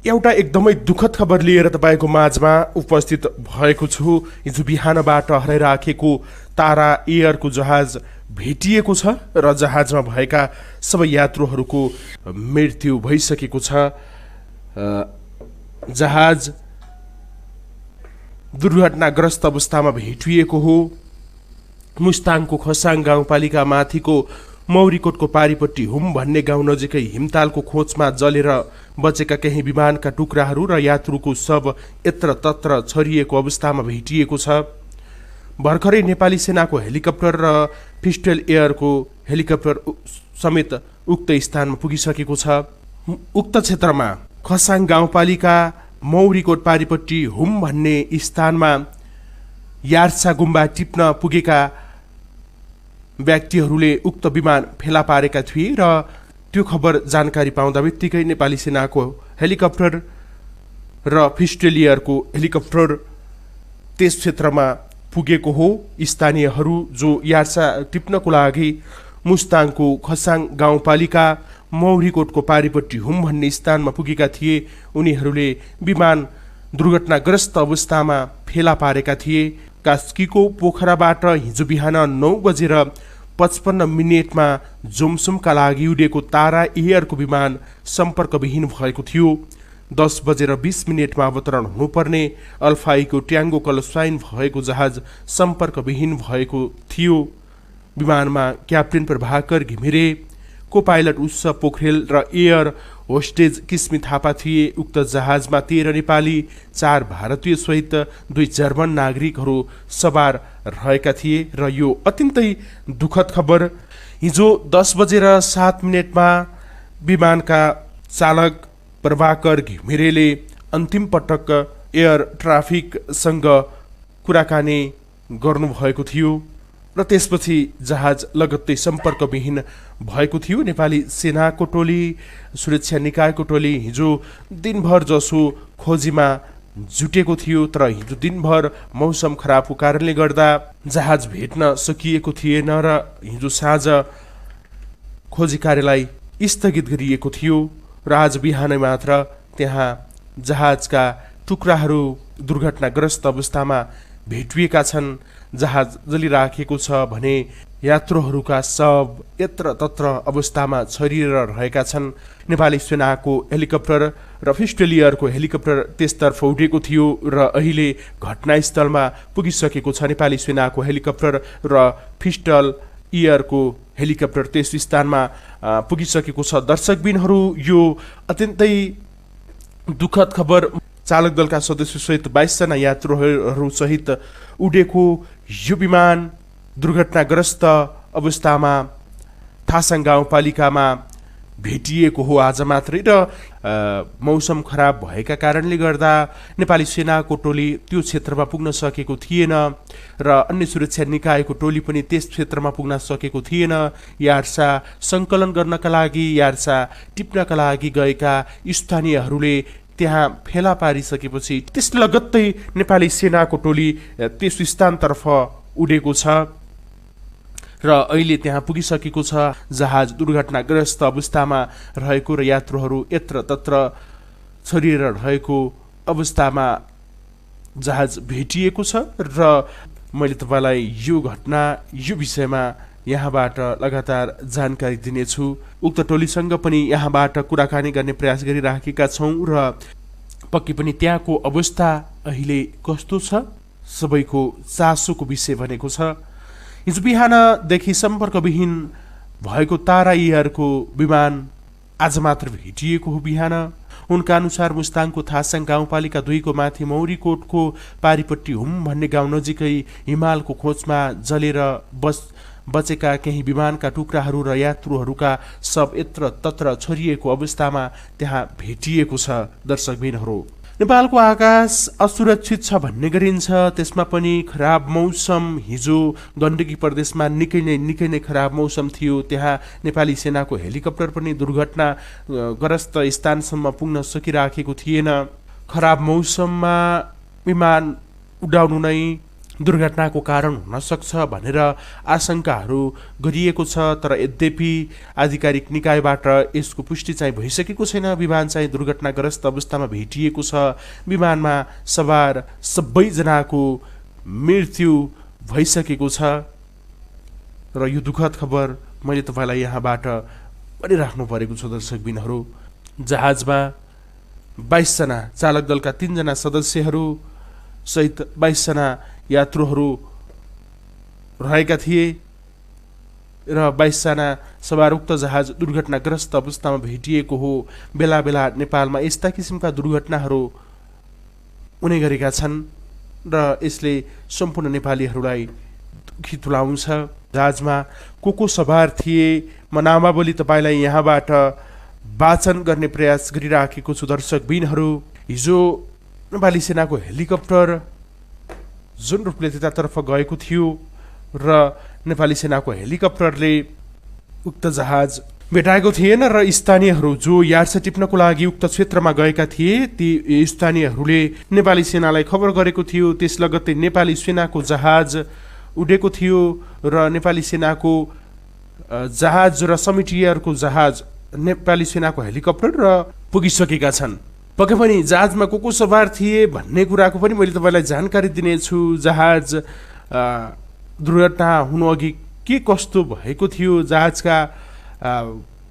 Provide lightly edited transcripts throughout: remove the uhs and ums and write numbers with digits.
एउटा एकदमै दुःखद खबर लिएर तपाईँको माझमा उपस्थित भएको छु। हिजो बिहानबाट हराइराखेको तारा एयरको जहाज भेटिएको छ र जहाजमा भएका सबै यात्रुहरूको मृत्यु भइसकेको छ। जहाज दुर्घटनाग्रस्त अवस्थामा भेटिएको हो। मुस्ताङको खसाङ गाउँपालिका माथिको मौरीकोटको पारिपट्टि हुम भन्ने गाउँ नजिकै हिमतालको खोजमा जलेर बचेका केही विमानका टुक्राहरू र यात्रुको शव यत्र तत्र छरिएको अवस्थामा भेटिएको छ। भर्खरै नेपाली सेनाको हेलिकप्टर र पिस्टल एयरको हेलिकप्टर समेत उक्त स्थानमा पुगिसकेको छ। उक्त क्षेत्रमा खसाङ गाउँपालिका मौरीकोट पारिपट्टि हुम भन्ने स्थानमा यार्सा गुम्बा टिप्न पुगेका व्यक्तिहरूले उक्त विमान फेला पारेका थिए र त्यो खबर जानकारी पाउँदा बित्तिकै नेपाली सेनाको हेलिकप्टर र फिस्टेलियरको हेलिकप्टर त्यस क्षेत्रमा पुगेको हो। स्थानीयहरू जो यार्सा टिप्नको लागि मुस्ताङको खसाङ गाउँपालिका मौरीकोटको पारिपट्टि हुम भन्ने स्थानमा पुगेका थिए, उनीहरूले विमान दुर्घटनाग्रस्त अवस्थामा फेला पारेका थिए। कास्कीको पोखराबाट हिजो बिहान 9:55 जोमसुमका लागि उडेको तारा एयरको विमान सम्पर्कविहीन भएको थियो। 10:20 अवतरण हुनुपर्ने अल्फाईको ट्याङ्गो कलस्वाइन भएको जहाज सम्पर्कविहीन भएको थियो। विमानमा क्याप्टेन प्रभाकर घिमिरे, को पाइलट उत्सव पोखरेल र एयर होस्टेज किस्मी थापा थिए। उक्त जहाजमा 13 नेपाली, 4 भारतीय सहित 2 जर्मन नागरिकहरू सवार रहेका थिए र यो अत्यन्तै दुःखद खबर। हिजो 10:07 विमानका चालक प्रभाकर घिमिरेले अन्तिम पटक एयर ट्राफिकसँग कुराकानी गर्नुभएको थियो र त्यसपछि जहाज लगत्तै सम्पर्कविहीन भएको थियो। नेपाली सेनाको टोली, सुरक्षा निकायको टोली हिजो दिनभर जसो खोजीमा जुटेको थियो, तर हिजो दिनभर मौसम खराबको कारणले गर्दा जहाज भेट्न सकिएको थिएन र हिजो साँझ खोजी कार्यलाई स्थगित गरिएको थियो र आज बिहानै मात्र त्यहाँ जहाजका टुक्राहरू दुर्घटनाग्रस्त अवस्थामा भेटिएका छन्। जहाज जलिराखेको छ भने यात्रुहरूका शव यत्र तत्र अवस्थामा छरिएर रहेका छन्। नेपाली सेनाको हेलिकप्टर र फिस्टेलियरको हेलिकप्टर त्यसतर्फ उडेको थियो र अहिले घटनास्थलमा पुगिसकेको छ। नेपाली सेनाको हेलिकप्टर र फिस्टल एयरको हेलिकप्टर त्यस स्थानमा पुगिसकेको छ। दर्शकबिनहरू, यो अत्यन्तै दुःखद खबर। चालक दलका सदस्यसहित 22 जना यात्रुहरू सहित उडेको यो विमान दुर्घटनाग्रस्त अवस्थामा थासाङ गाउँपालिकामा भेटिएको हो आज मात्रै र मौसम खराब भएका कारणले गर्दा नेपाली सेनाको टोली त्यो क्षेत्रमा पुग्न सकेको थिएन र अन्य सुरक्षा निकायको टोली पनि त्यस क्षेत्रमा पुग्न सकेको थिएन। यार्सा सङ्कलन गर्नका लागि, यार्सा टिप्नका लागि गएका स्थानीयहरूले त्यहाँ फेला पारिसकेपछि त्यस लगत्तै नेपाली सेनाको टोली त्यस स्थानतर्फ उडेको छ र अहिले त्यहाँ पुगिसकेको छ। जहाज दुर्घटनाग्रस्त अवस्थामा रहेको र यात्रुहरू यत्र तत्र छरिएर रहेको अवस्थामा जहाज भेटिएको छ र मैले तपाईँलाई यो घटना, यो विषयमा यहाँबाट लगातार जानकारी दिनेछु। उक्त टोलीसँग पनि यहाँबाट कुराकानी गर्ने प्रयास गरिराखेका छौँ र पक्कै पनि त्यहाँको अवस्था अहिले कस्तो छ, सबैको चासोको विषय बनेको छ। हिजो बिहानदेखि सम्पर्कविहीन भएको तारा एयरको विमान आज मात्र भेटिएको हो बिहान। उनका अनुसार मुस्ताङको थासाङ गाउँपालिका 2 को माथि मौरीकोटको पारिपट्टि हुम भन्ने गाउँ नजिकै हिमालको खोजमा जलेर बचेका केही विमानका टुक्राहरू र यात्रुहरूका शव यत्र तत्र छरिएको अवस्थामा त्यहाँ भेटिएको छ। दर्शकबिनहरू, नेपालको आकाश असुरक्षित छ भन्ने गरिन्छ, त्यसमा पनि खराब मौसम। हिजो गण्डकी प्रदेशमा निकै नै खराब मौसम थियो। त्यहाँ नेपाली सेनाको हेलिकप्टर पनि दुर्घटनाग्रस्त स्थानसम्म पुग्न सकिराखेको थिएन। खराब मौसममा विमान उडाउनु नै दुर्घटनाको कारण हुन सक्छ भनेर आशंकाहरू गरिएको छ। तर यद्यपि आधिकारिक निकायबाट यसको पुष्टि चाहिँ भइसकेको छैन। विमान चाहिँ दुर्घटनाग्रस्त अवस्थामा भेटिएको छ। विमानमा सवार सबैजनाको मृत्यु भइसकेको छ र यो दुःखद खबर मैले तपाईँलाई यहाँबाट भनिराख्नु परेको छ। दर्शकबिनहरू, जहाजमा 22 जना चालक दलका 3 जना सदस्यहरू सहित 22 जना यात्रुहरू रहेका थिए र 22 जना सवार उक्त जहाज दुर्घटनाग्रस्त अवस्थामा भेटिएको हो। बेला बेला नेपालमा यस्ता किसिमका दुर्घटनाहरू हुने गरेका छन् र यसले सम्पूर्ण नेपालीहरूलाई दुखी तुल्याउँछ। जहाजमा को सवार थिए म नामावली तपाईँलाई यहाँबाट वाचन गर्ने प्रयास गरिराखेको छु। दर्शकबिनहरू, हिजो नेपाली सेनाको हेलिकप्टर जुन रूपले त्यतातर्फ गएको थियो र नेपाली सेनाको हेलिकप्टरले उक्त जहाज भेटाएको थिएन र स्थानीयहरू जो यार्छ टिप्नको लागि उक्त क्षेत्रमा गएका थिए ती स्थानीयहरूले नेपाली सेनालाई खबर गरेको थियो। त्यस लगत्तै नेपाली सेनाको जहाज उडेको थियो र नेपाली सेनाको जहाज र समिटियरको जहाज नेपाली सेनाको हेलिकप्टर र पुगिसकेका छन्। पक्कै पनि जहाजमा को सवार थिए भन्ने कुराको पनि मैले तपाईँलाई जानकारी दिनेछु। जहाज दुर्घटना हुनु अघि के कस्तो भएको थियो, जहाजका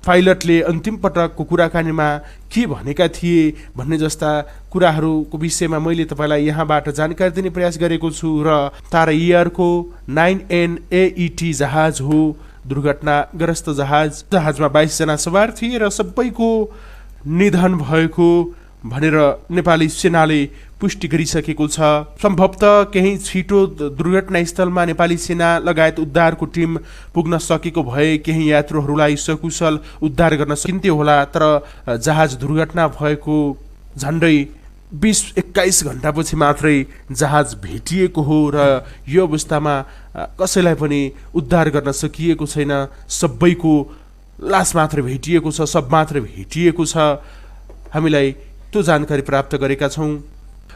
पाइलटले अन्तिम पटकको कुराकानीमा के भनेका थिए भन्ने जस्ता कुराहरूको विषयमा मैले तपाईँलाई यहाँबाट जानकारी दिने प्रयास गरेको छु। र तारा एयरको 9NAET जहाज हो दुर्घटनाग्रस्त जहाज। जहाजमा 22 जना सवार थिए र सबैको निधन भएको भनेर नेपाली सेनाले पुष्टि गरिसकेको छ। सम्भवतः केही छिटो दुर्घटनास्थलमा नेपाली सेना लगायत उद्धारको टिम पुग्न सकेको भए केही यात्रुहरूलाई सकुशल उद्धार गर्न सकिन्थ्यो होला। तर जहाज दुर्घटना भएको झन्डै 20-21 घण्टापछि मात्रै जहाज भेटिएको हो र यो अवस्थामा कसैलाई पनि उद्धार गर्न सकिएको छैन। सबैको लास मात्र भेटिएको छ, सब मात्र भेटिएको छ। हामीलाई त्यो जानकारी प्राप्त गरेका छौँ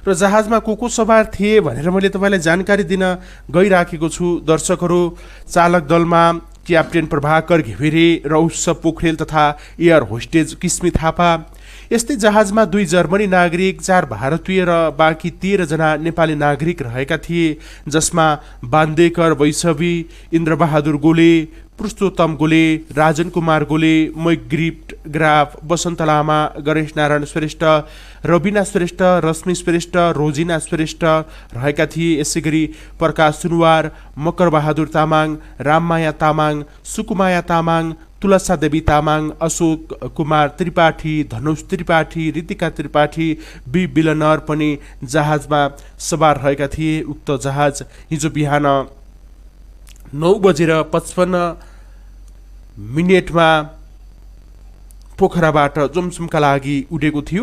र जहाजमा को सवार थिए भनेर मैले तपाईँलाई जानकारी दिन गइराखेको छु। दर्शकहरू, चालक दलमा क्याप्टेन प्रभाकर घिमिरे, उत्सव पोखरेल तथा एयर होस्टेज किस्मी थापा। यस्तै जहाजमा 2 जर्मनी नागरिक, 4 भारतीय र बाँकी 13 जना नेपाली नागरिक रहेका थिए, जसमा बान्देकर वैशवी, इन्द्रबहादुर गोले, पुरुषोत्तम गोले, राजन कुमार गोले, मैग्रिप्ट ग्राफ, बसन्त लामा, गणेश नारायण श्रेष्ठ, रविना श्रेष्ठ, रश्मि श्रेष्ठ, रोजिना श्रेष्ठ रहेका थिए। यसै गरी प्रकाश सुनवार, मकर बहादुर तामाङ, राममाया तामाङ, सुकुमाया तामाङ, तुलसा देवी तामाङ, अशोक कुमार त्रिपाठी, धनुष त्रिपाठी, ऋतिका त्रिपाठी, बी बिलनर पनि जहाजमा सवार रहेका थिए। उक्त जहाज हिजो बिहान 9:55 पोखराबाट जोमसुमका लागि उडेको थियो।